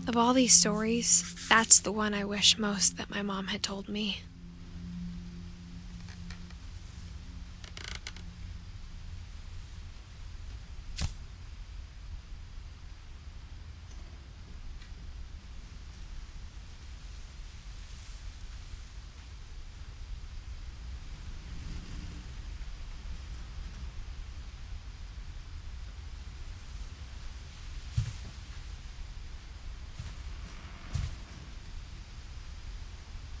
Of all these stories, that's the one I wish most that my mom had told me.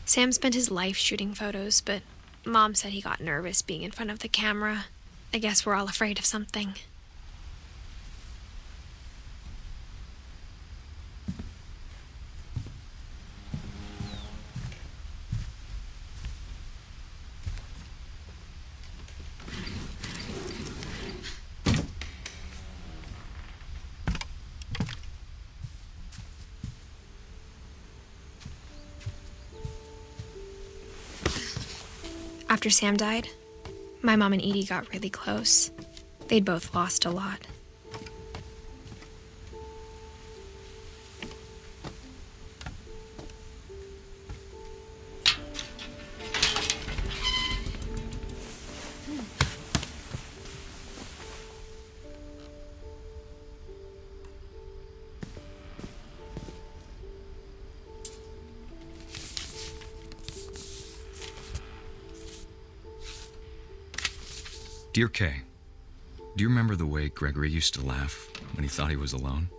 Sam spent his life shooting photos, but Mom said he got nervous being in front of the camera. I guess we're all afraid of something. After Sam died, my mom and Edie got really close. They'd both lost a lot. Dear Kay, do you remember the way Gregory used to laugh when he thought he was alone?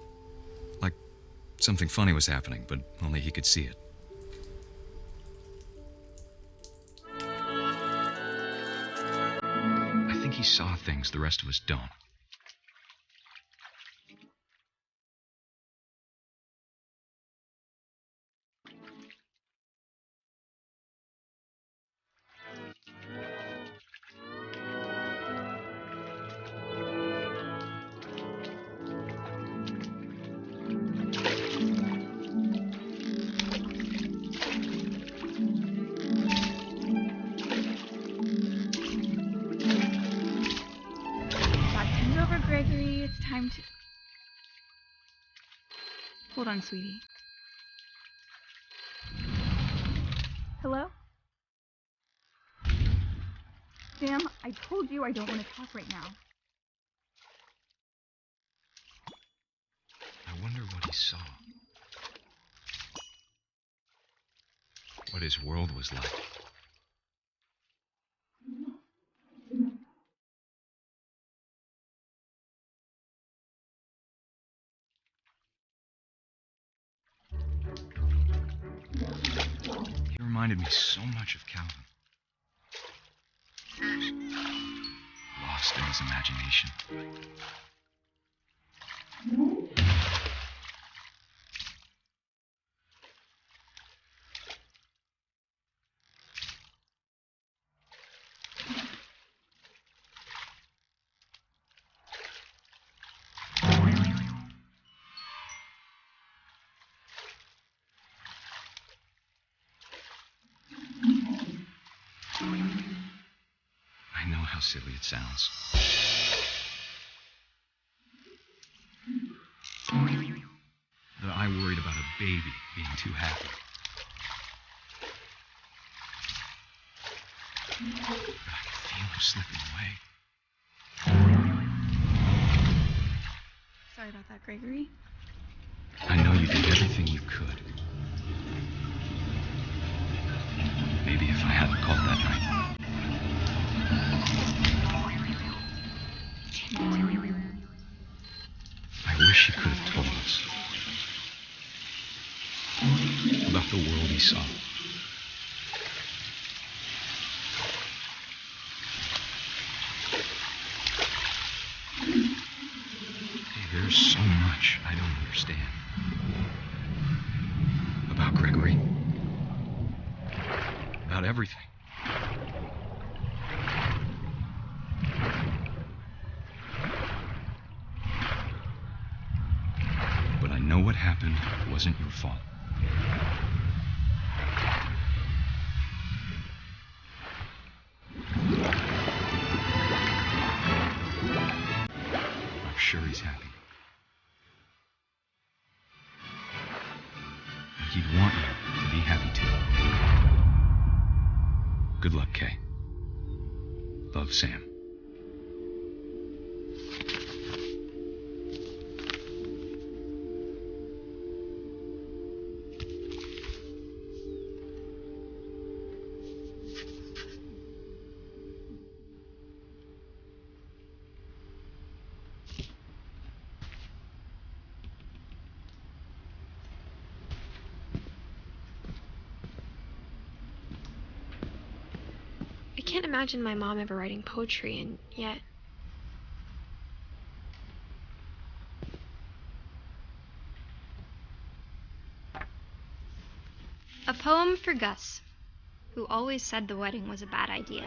Like something funny was happening, but only he could see it. I think he saw things the rest of us don't. Gregory, it's time to... Hold on, sweetie. Hello? Sam, I told you I don't want to talk right now. I wonder what he saw. What his world was like. He reminded me so much of Calvin. Lost in his imagination. I know how silly it sounds. That I worried about a baby being too happy. But I could feel him slipping away. Sorry about that, Gregory. I know you did everything you could. Maybe if I hadn't called that night. I wish he could have told us about the world he saw. Hey, there's so much I don't understand about Gregory, about everything. But I know what happened wasn't your fault. I'm sure he's happy. He'd want you to be happy too. Good luck, Kay. Love, Sam. I can't imagine my mom ever writing poetry, and yet... A poem for Gus, who always said the wedding was a bad idea.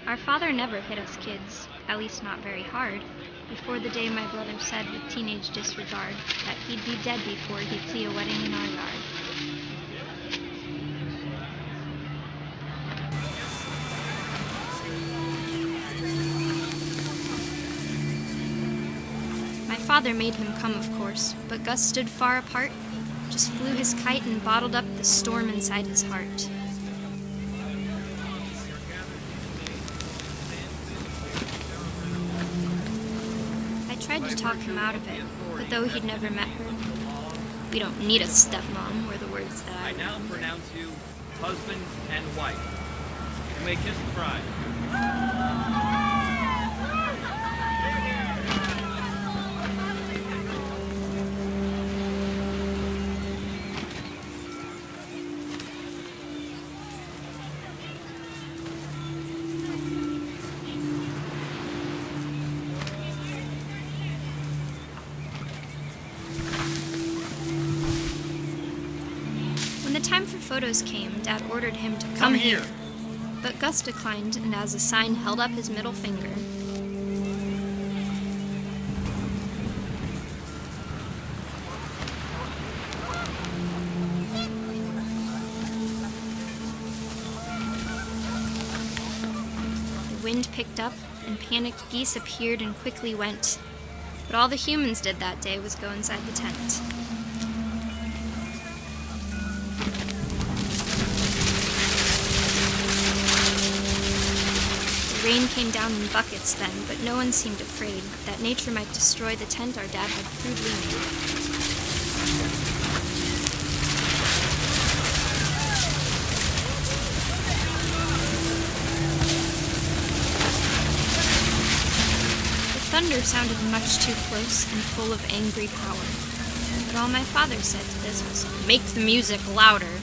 Our father never hit us kids, at least not very hard, before the day my brother said with teenage disregard that he'd be dead before he'd see a wedding in our yard. My father made him come, of course, but Gus stood far apart, just flew his kite and bottled up the storm inside his heart. I tried to talk him out of it, but though he'd never met her, "We don't need a stepmom," were the words that I now remembered. pronounce you husband and wife. You may kiss the bride. When the time for photos came, Dad ordered him to come here. But Gus declined, and as a sign held up his middle finger. The wind picked up, and panicked geese appeared and quickly went. But all the humans did that day was go inside the tent. The rain came down in buckets then, but no one seemed afraid that nature might destroy the tent our dad had crudely made. The thunder sounded much too close and full of angry power. But all my father said to this was, "Make the music louder."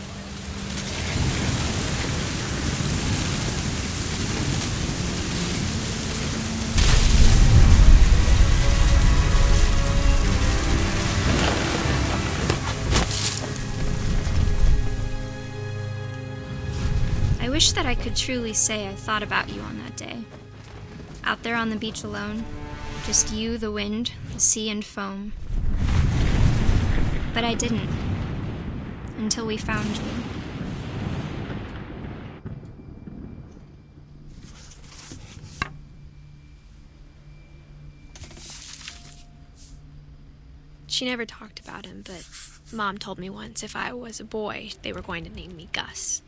I wish that I could truly say I thought about you on that day. Out there on the beach alone, just you, the wind, the sea, and foam. But I didn't, until we found you. She never talked about him, but Mom told me once if I was a boy, they were going to name me Gus.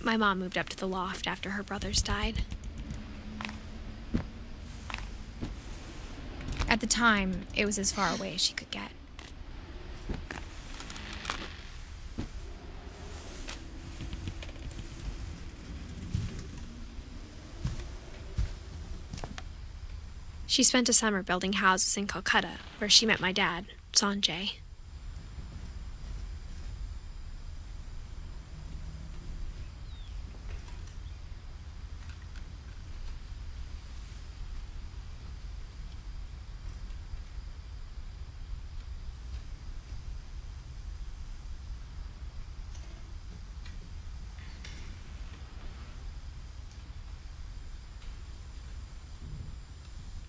My mom moved up to the loft after her brothers died. At At the time, it was as far away as she could get. She spent a summer building houses in Calcutta, where she met my dad, Sanjay.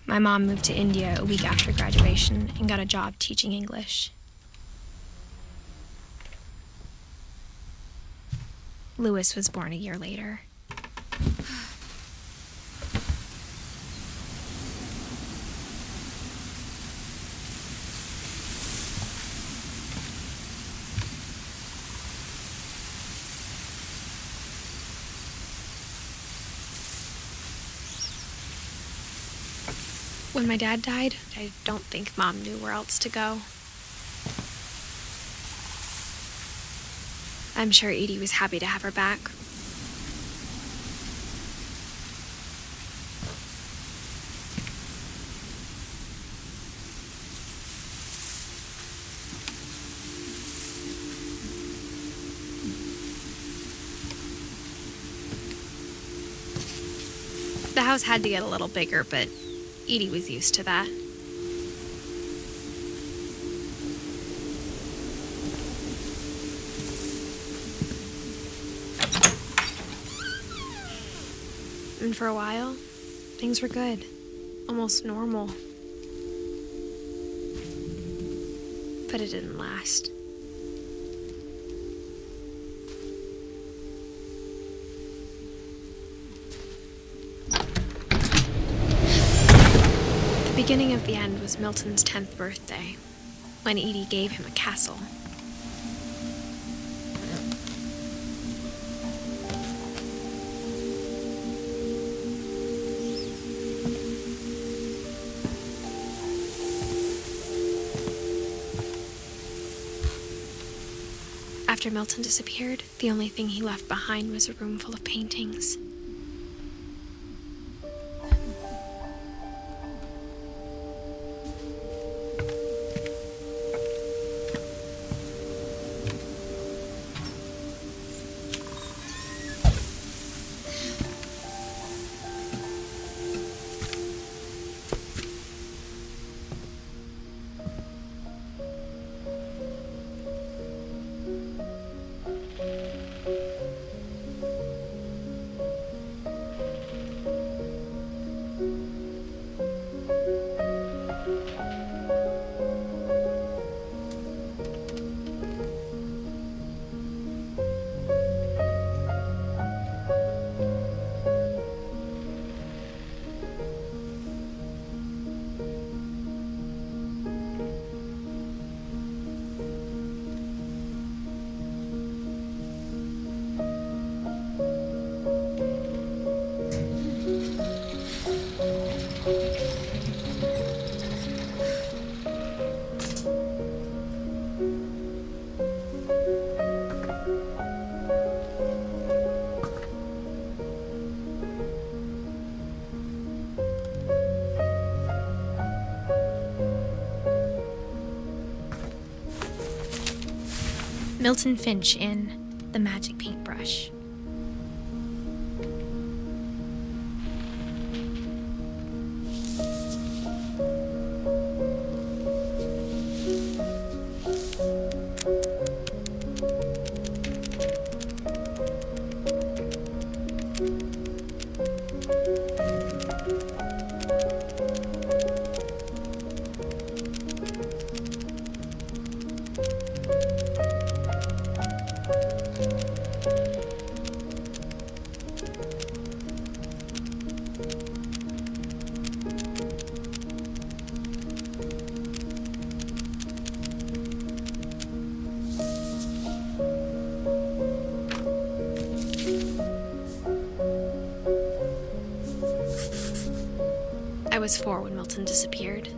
My mom moved to India a week after graduation and got a job teaching English. Louis was born a year later. When my dad died, I don't think Mom knew where else to go. I'm sure Edie was happy to have her back. The house had to get a little bigger, but Edie was used to that. And for a while, things were good. Almost normal. But it didn't last. The beginning of the end was Milton's 10th birthday, when Edie gave him a castle. After Milton disappeared, the only thing he left behind was a room full of paintings. Milton Finch in The Magic Paintbrush. I was 4 when Milton disappeared.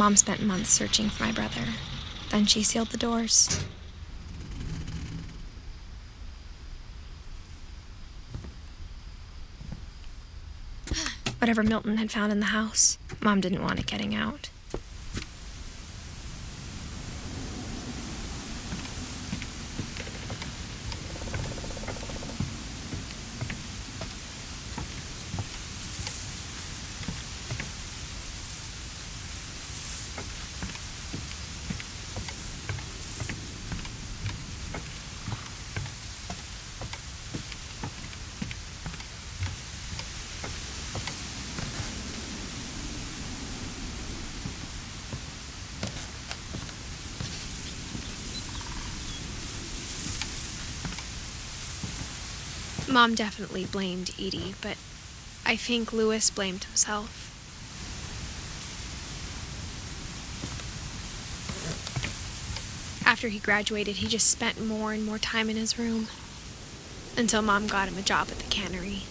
Mom spent months searching for my brother. Then she sealed the doors. Whatever Milton had found in the house, Mom didn't want it getting out. Mom definitely blamed Edie, but I think Louis blamed himself. After he graduated, he just spent more and more time in his room, until Mom got him a job at the cannery.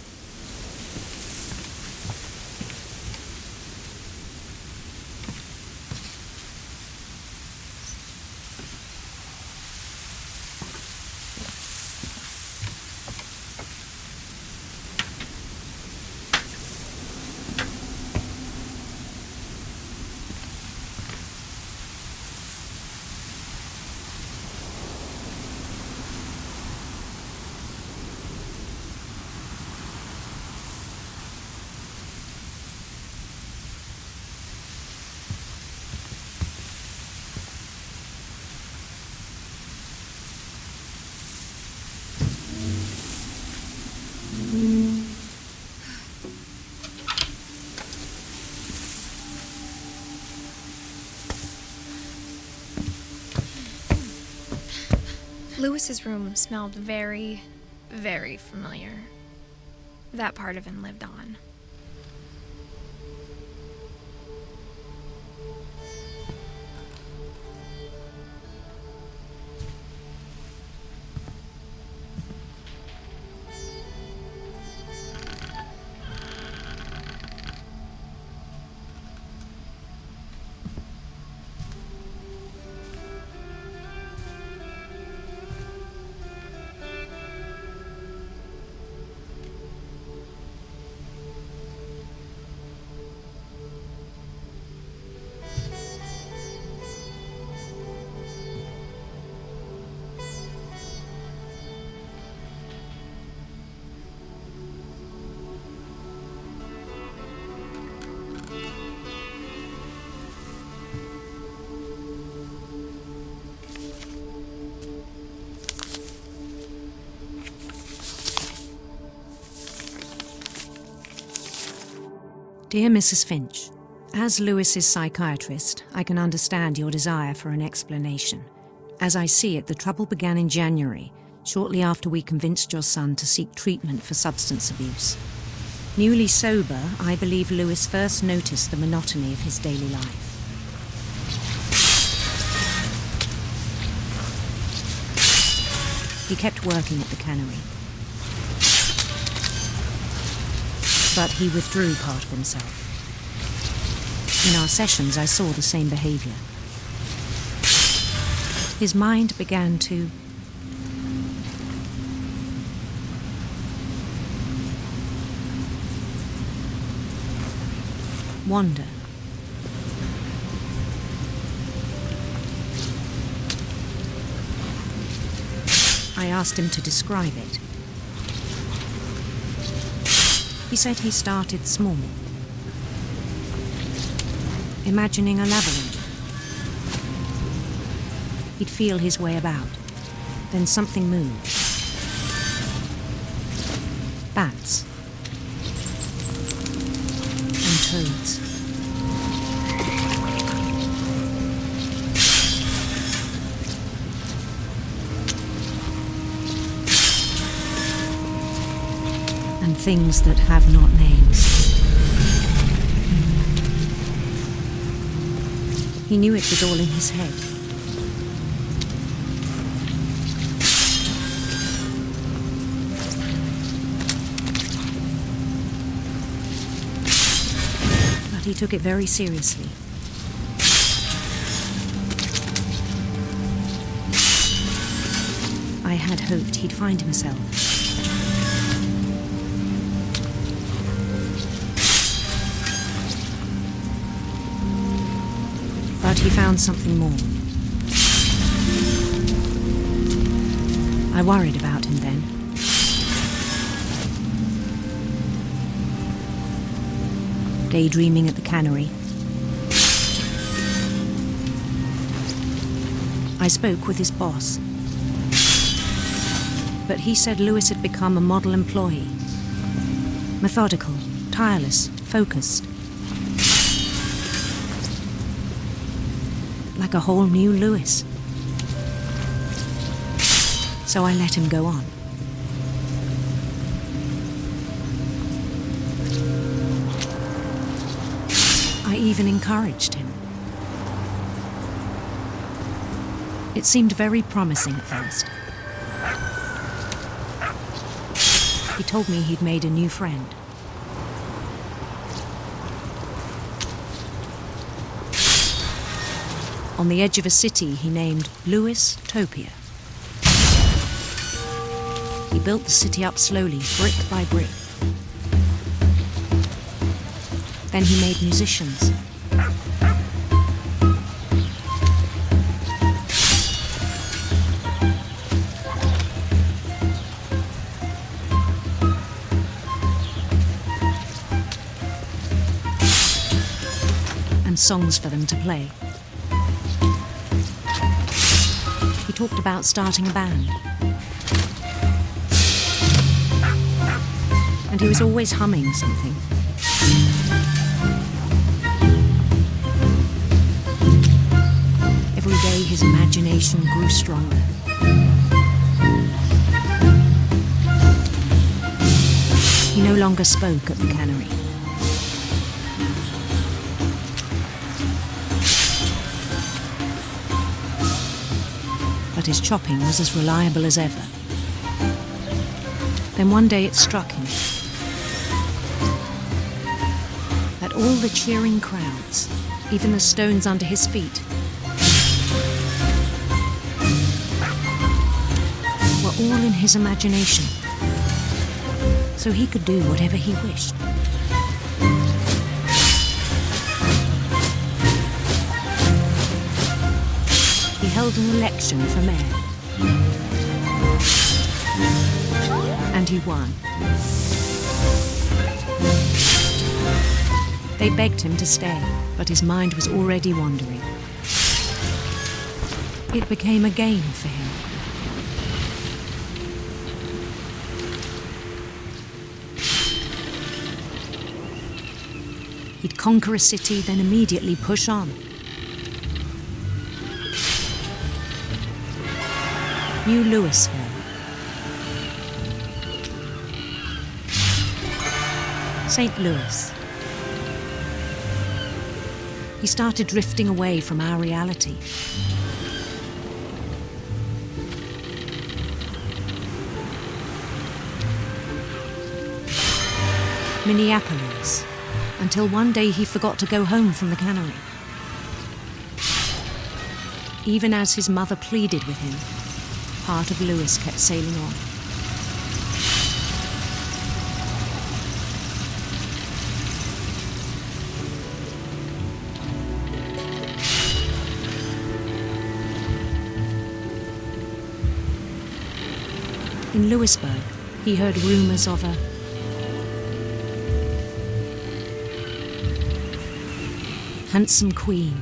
Louis's room smelled very, very familiar. That part of him lived on. Dear Mrs. Finch, as Louis's psychiatrist, I can understand your desire for an explanation. As I see it, the trouble began in January, shortly after we convinced your son to seek treatment for substance abuse. Newly sober, I believe Louis first noticed the monotony of his daily life. He kept working at the cannery, but he withdrew part of himself. In our sessions, I saw the same behavior. His mind began to wander. I asked him to describe it. He said he started small, imagining a labyrinth. He'd feel his way about. Then something moved. Bats. And toads. And things that have not names. He knew it was all in his head. But he took it very seriously. I had hoped he'd find himself. But he found something more. I worried about him then. Daydreaming at the cannery, I spoke with his boss. But he said Lewis had become a model employee. Methodical, tireless, focused. Like a whole new Lewis. So I let him go on. I even encouraged him. It seemed very promising at first. He told me he'd made a new friend. On the edge of a city he named Lewis Topia. He built the city up slowly, brick by brick. Then he made musicians. And songs for them to play. He talked about starting a band. And he was always humming something. Every day his imagination grew stronger. He no longer spoke at the cannery. But his chopping was as reliable as ever. Then one day it struck him that all the cheering crowds, even the stones under his feet, were all in his imagination, so he could do whatever he wished. He held an election for mayor, and he won. They begged him to stay, but his mind was already wandering. It became a game for him. He'd conquer a city, then immediately push on. New Louisville. St. Louis. He started drifting away from our reality. Minneapolis, until one day he forgot to go home from the cannery. Even as his mother pleaded with him, part of Lewis kept sailing on. In Lewisburg, he heard rumors of a handsome queen.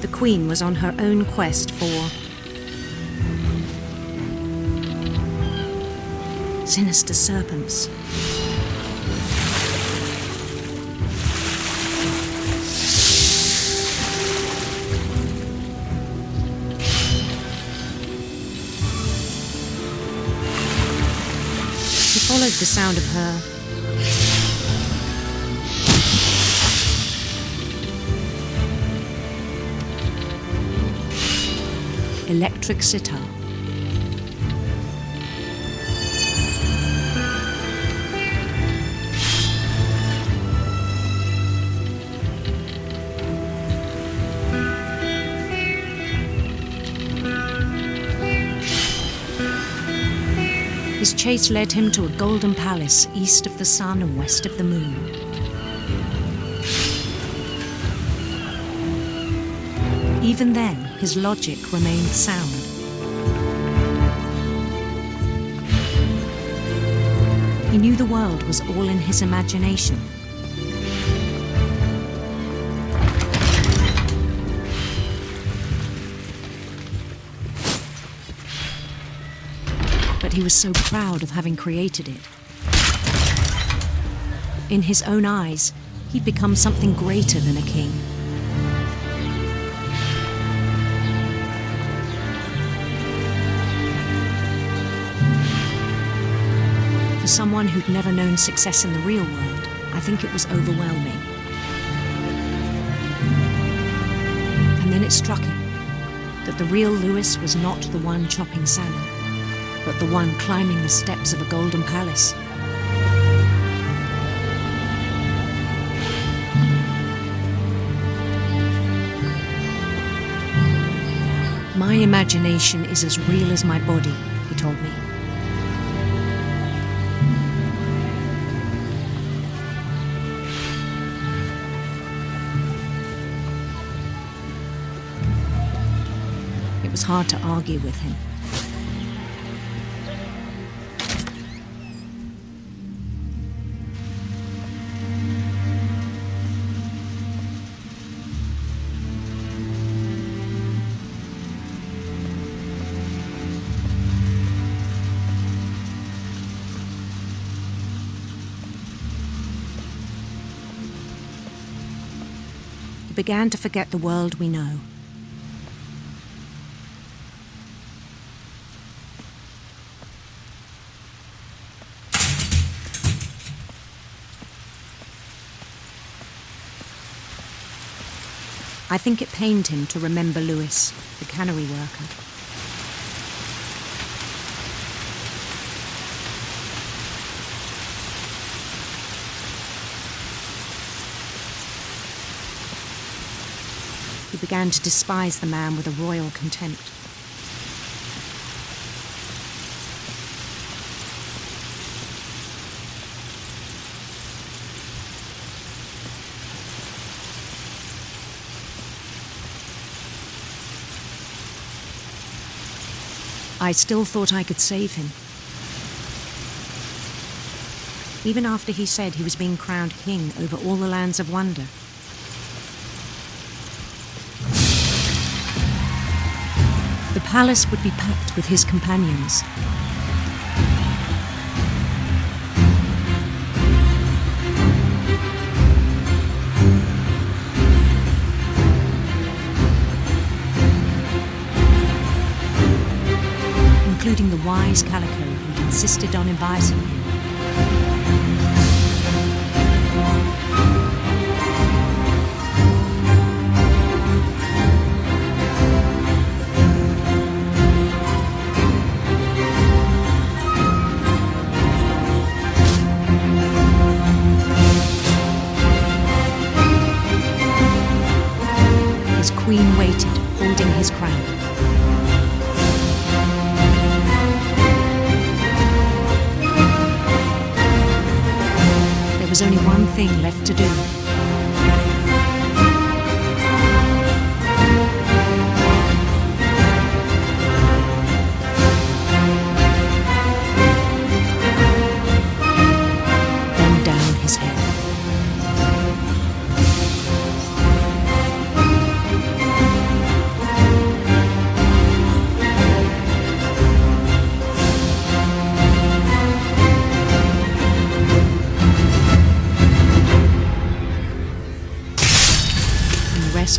The queen was on her own quest for sinister serpents. He followed the sound of her electric sitar. His chase led him to a golden palace east of the sun and west of the moon. Even then, his logic remained sound. He knew the world was all in his imagination. But he was so proud of having created it. In his own eyes, he'd become something greater than a king. For someone who'd never known success in the real world, I think it was overwhelming. And then it struck him that the real Lewis was not the one chopping salmon, but the one climbing the steps of a golden palace. My imagination is as real as my body, he told me. It was hard to argue with him. He began to forget the world we know. I think it pained him to remember Lewis, the cannery worker. He began to despise the man with a royal contempt. I still thought I could save him. Even after he said he was being crowned king over all the lands of wonder. The palace would be packed with his companions. Including the wise Calico who'd insisted on inviting him. His queen waited, holding his crown. There was only one thing left to do. Bend down his head.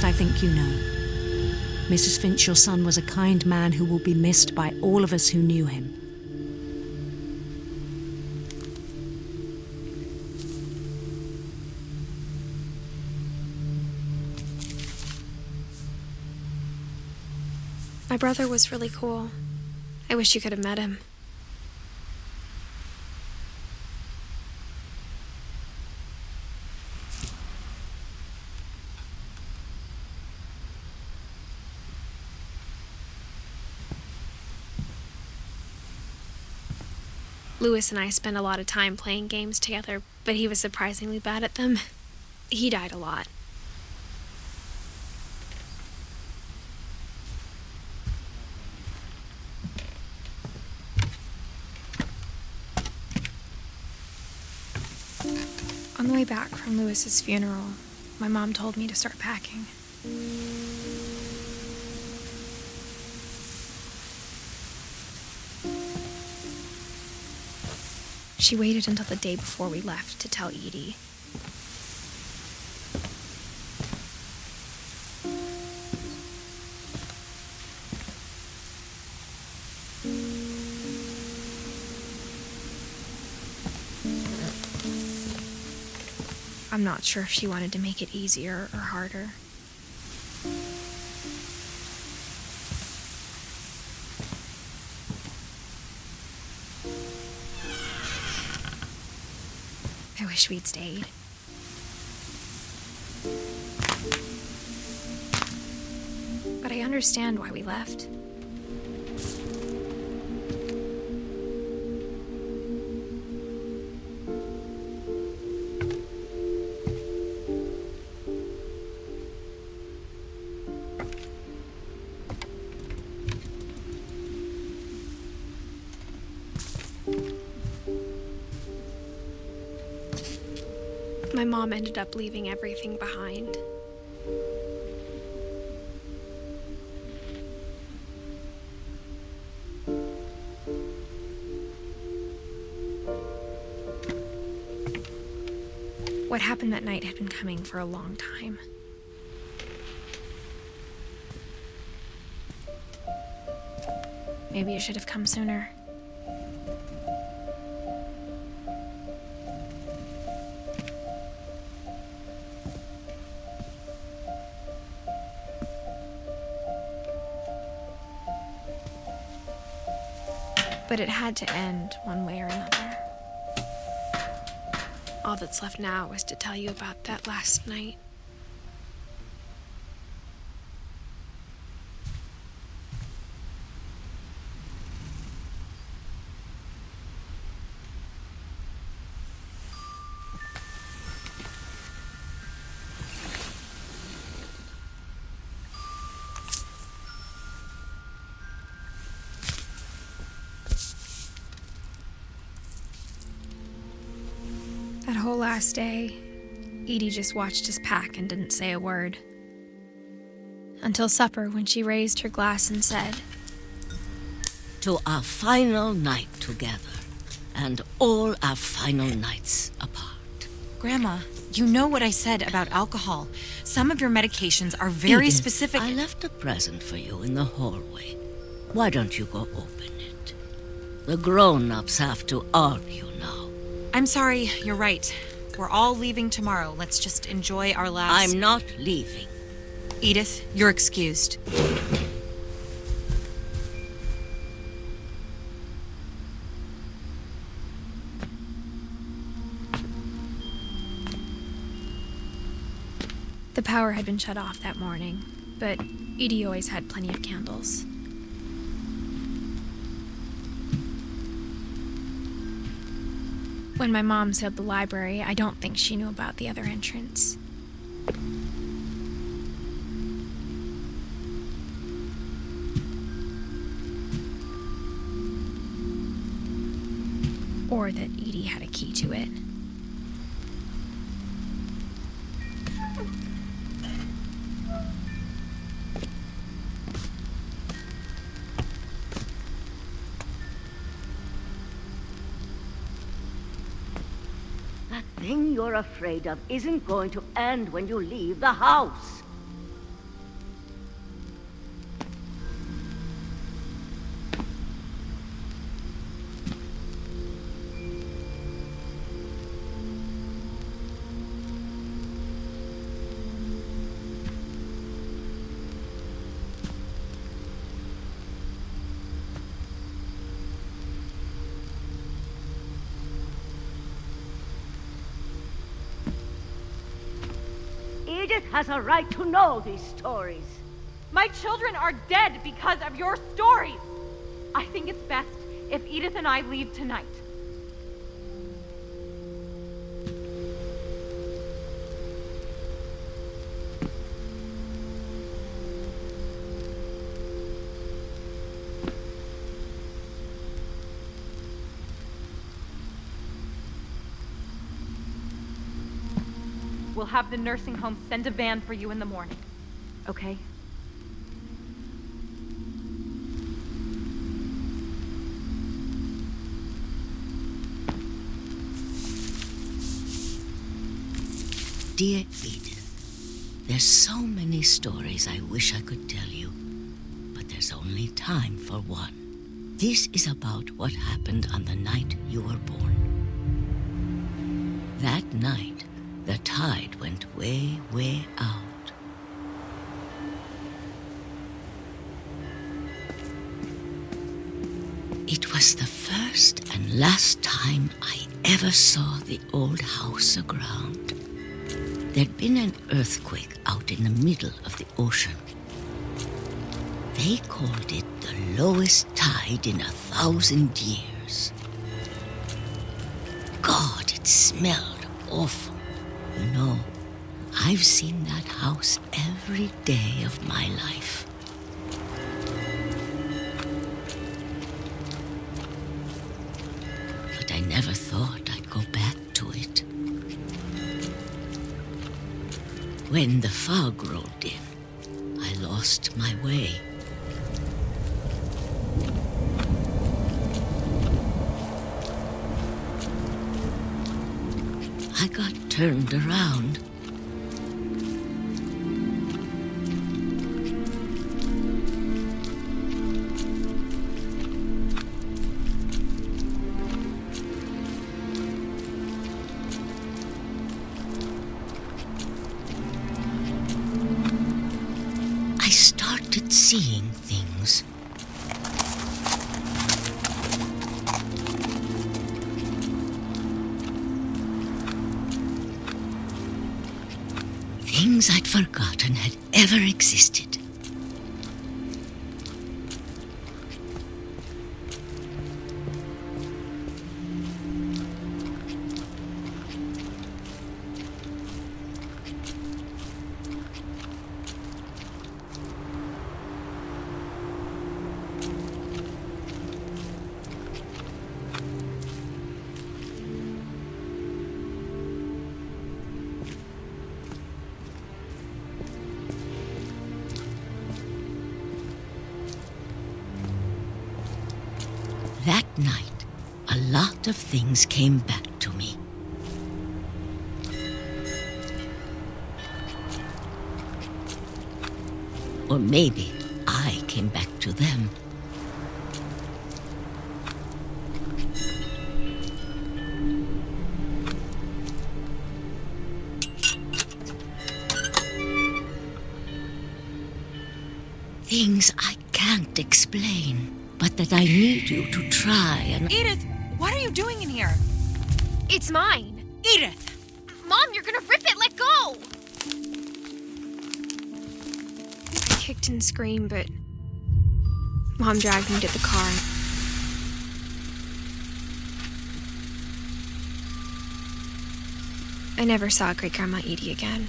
I think you know. Mrs. Finch, your son was a kind man who will be missed by all of us who knew him. My brother was really cool. I wish you could have met him. Lewis and I spent a lot of time playing games together, but he was surprisingly bad at them. He died a lot. On the way back from Lewis's funeral, my mom told me to start packing. She waited until the day before we left to tell Edie. I'm not sure if she wanted to make it easier or harder. I wish we'd stayed. But I understand why we left. My mom ended up leaving everything behind. What happened that night had been coming for a long time. Maybe it should have come sooner. But it had to end one way or another. All that's left now is to tell you about that last night. That whole last day, Edie just watched us pack and didn't say a word. Until supper, when she raised her glass and said, "To our final night together, and all our final nights apart." Grandma, you know what I said about alcohol. Some of your medications are very Edith, specific. I left a present for you in the hallway. Why don't you go open it? The grown-ups have to argue now. I'm sorry, you're right. We're all leaving tomorrow. Let's just enjoy our last... I'm not leaving. Edith, you're excused. The power had been shut off that morning, but Edie always had plenty of candles. When my mom sealed the library, I don't think she knew about the other entrance. Or that Edie had a key to it. That thing you're afraid of isn't going to end when you leave the house. Edith has a right to know these stories. My children are dead because of your stories. I think it's best if Edith and I leave tonight. We'll have the nursing home send a van for you in the morning. Okay? Dear Edith, there's so many stories I wish I could tell you, but there's only time for one. This is about what happened on the night you were born. That night, the tide went way, way out. It was the first and last time I ever saw the old house aground. There'd been an earthquake out in the middle of the ocean. They called it the lowest tide in 1,000 years. God, it smelled awful. You know, I've seen that house every day of my life. But I never thought I'd go back to it. When the fog rolled in, I lost my way. I got turned around. I started seeing things. Things I'd forgotten had ever existed. That night, a lot of things came back to me. Or maybe I came back to them. Things I can't explain. But that I need you to try and... Edith, what are you doing in here? It's mine. Edith! Mom, you're gonna rip it! Let go! I kicked and screamed, but Mom dragged me to the car. I never saw Great-Grandma Edie again.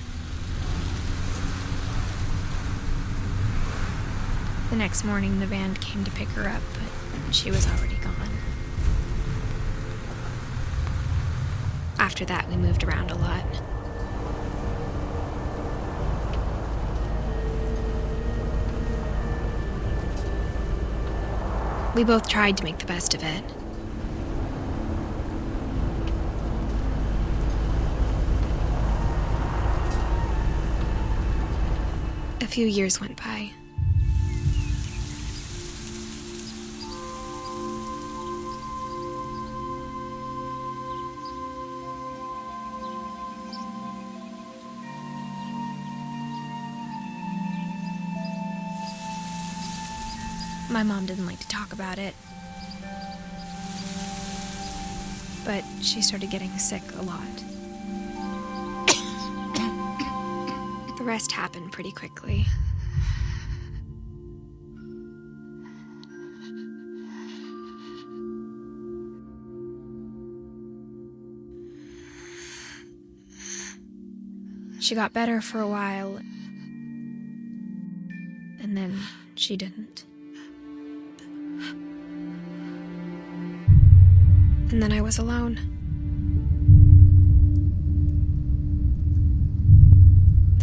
The next morning, the van came to pick her up, but she was already gone. After that, we moved around a lot. We both tried to make the best of it. A few years went by. My mom didn't like to talk about it, but she started getting sick a lot. The rest happened pretty quickly. She got better for a while, and then she didn't. And then I was alone.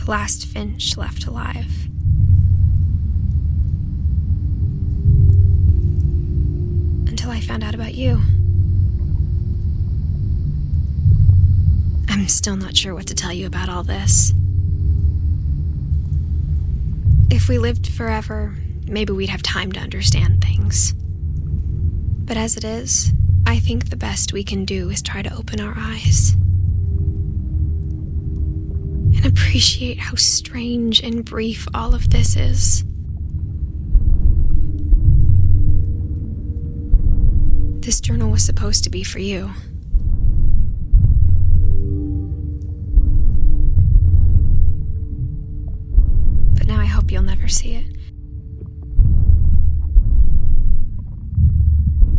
the last Finch left alive. Until I found out about you. I'm still not sure what to tell you about all this. If we lived forever, maybe we'd have time to understand things. But as it is, I think the best we can do is try to open our eyes and appreciate how strange and brief all of this is. This journal was supposed to be for you. But now I hope you'll never see it.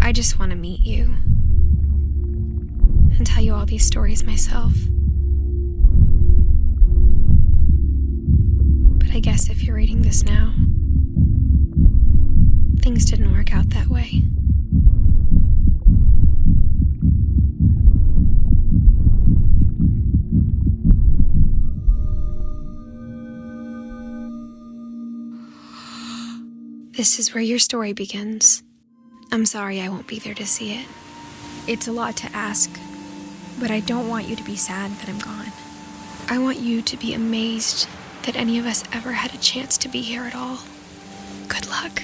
I just want to meet you and tell you all these stories myself. But I guess if you're reading this now, things didn't work out that way. This is where your story begins. I'm sorry I won't be there to see it. It's a lot to ask, but I don't want you to be sad that I'm gone. I want you to be amazed that any of us ever had a chance to be here at all. Good luck.